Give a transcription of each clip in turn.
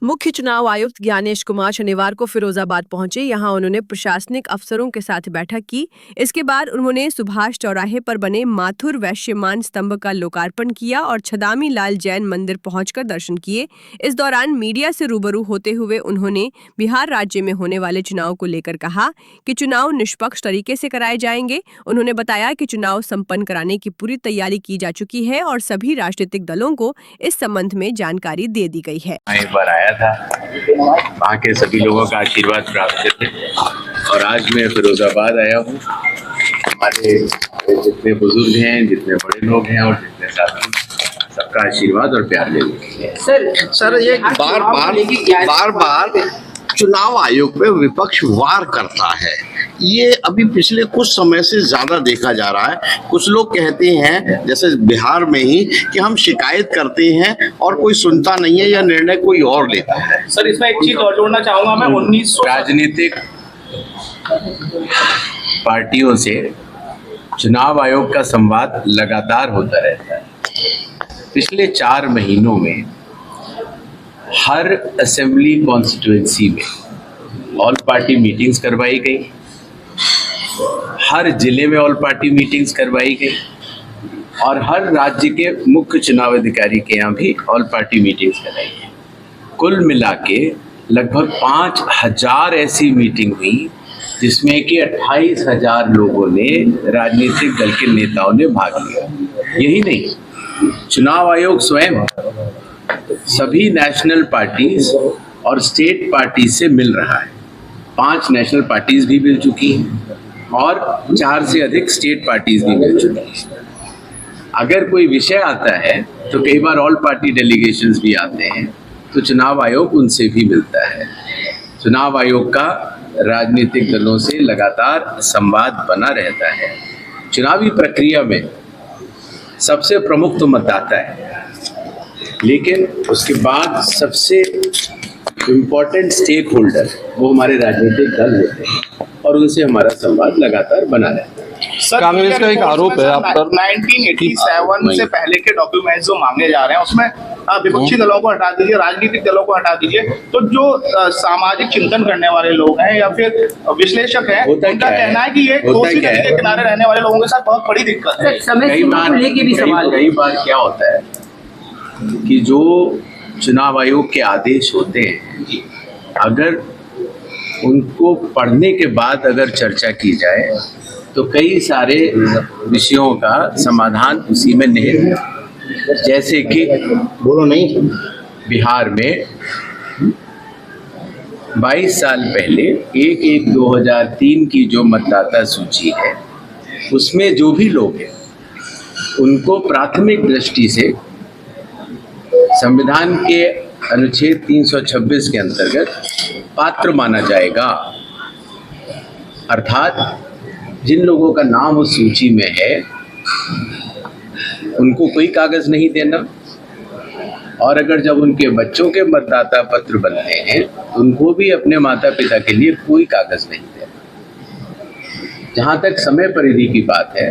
मुख्य चुनाव आयुक्त ज्ञानेश कुमार शनिवार को फिरोजाबाद पहुंचे। यहां उन्होंने प्रशासनिक अफसरों के साथ बैठक की। इसके बाद उन्होंने सुभाष चौराहे पर बने माथुर वैश्यमान स्तंभ का लोकार्पण किया और छदामी लाल जैन मंदिर पहुंचकर दर्शन किए। इस दौरान मीडिया से रूबरू होते हुए उन्होंने बिहार राज्य में होने वाले चुनाव को लेकर कहा कि चुनाव निष्पक्ष तरीके से कराए जाएंगे। उन्होंने बताया कि चुनाव संपन्न कराने की पूरी तैयारी की जा चुकी है और सभी राजनीतिक दलों को इस संबंध में जानकारी दे दी गई है। एक बार आया था, वहाँ के सभी लोगों का आशीर्वाद प्राप्त थे और आज मैं फिरोजाबाद आया हूँ। हमारे जितने बुजुर्ग हैं, जितने बड़े लोग हैं और जितने साथी, सबका आशीर्वाद और प्यार लेंगे। सर ये बार बार चुनाव आयोग पे विपक्ष वार करता है, ये अभी पिछले कुछ समय से ज्यादा देखा जा रहा है। कुछ लोग कहते हैं, जैसे बिहार में ही, कि हम शिकायत करते हैं और कोई सुनता नहीं है या निर्णय कोई और लेता है। सर इसमें एक चीज और जोड़ना चाहूंगा मैं, 1900 राजनीतिक पार्टियों से चुनाव आयोग का संवाद लगातार होता रहता है। पिछले 4 महीनों में हर असेंबली कॉन्स्टिट्यूएंसी में ऑल पार्टी मीटिंग्स करवाई गई, हर जिले में ऑल पार्टी मीटिंग्स करवाई गई और हर राज्य के मुख्य चुनाव अधिकारी के यहाँ भी ऑल पार्टी मीटिंग्स कराई गई। कुल मिला के लगभग 5000 ऐसी मीटिंग हुई जिसमें कि 28,000 लोगों ने, राजनीतिक दल के नेताओं ने भाग लिया। यही नहीं, चुनाव आयोग स्वयं सभी नेशनल पार्टीज और स्टेट पार्टीज से मिल रहा है। 5 नेशनल पार्टीज भी मिल चुकी हैं और 4 से अधिक स्टेट पार्टीज भी मिल चुकी हैं। अगर कोई विषय आता है तो कई बार ऑल पार्टी डेलीगेशंस भी आते हैं, तो चुनाव आयोग उनसे भी मिलता है। चुनाव आयोग का राजनीतिक दलों से लगातार संवाद बना रहता है। चुनावी प्रक्रिया में सबसे प्रमुख तो मतदाता है, लेकिन उसके बाद सबसे इम्पोर्टेंट स्टेक होल्डर वो हमारे राजनीतिक दल होते हैं और उनसे हमारा संवाद लगातार बना रहता है। कांग्रेस का एक आरोप है आप पर, 1987 से पहले के डॉक्यूमेंट्स जो मांगे जा रहे हैं उसमें विपक्षी दलों को हटा दीजिए, राजनीतिक दलों को हटा दीजिए, तो जो सामाजिक चिंतन करने वाले लोग हैं या फिर विश्लेषक हैं, उनका कहना है कि ये कोसी नदी के किनारे रहने वाले लोगों के साथ बहुत बड़ी दिक्कत है। कई बार क्या होता है कि जो चुनाव आयोग के आदेश होते हैं, अगर उनको पढ़ने के बाद अगर चर्चा की जाए तो कई सारे विषयों का समाधान उसी में निहित है। जैसे कि बिहार में 22 साल पहले 1/1/2003 की जो मतदाता सूची है, उसमें जो भी लोग हैं उनको प्राथमिक दृष्टि से संविधान के अनुच्छेद 326 के अंतर्गत पात्र माना जाएगा। अर्थात जिन लोगों का नाम उस सूची में है उनको कोई कागज नहीं देना, और अगर जब उनके बच्चों के मतदाता पत्र बनते हैं तो उनको भी अपने माता पिता के लिए कोई कागज नहीं देना। जहाँ तक समय परिधि की बात है,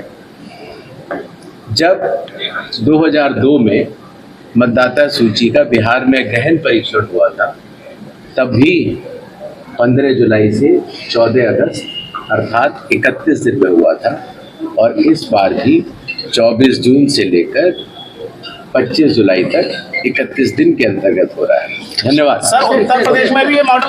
जब 2002 में मतदाता सूची का बिहार में गहन परीक्षण हुआ था, तब भी 15 जुलाई से 14 अगस्त अर्थात 31 दिन में हुआ था, और इस बार भी 24 जून से लेकर 25 जुलाई तक 31 दिन के अंतर्गत हो रहा है। धन्यवाद। सर उत्तर प्रदेश में भी ये मॉडल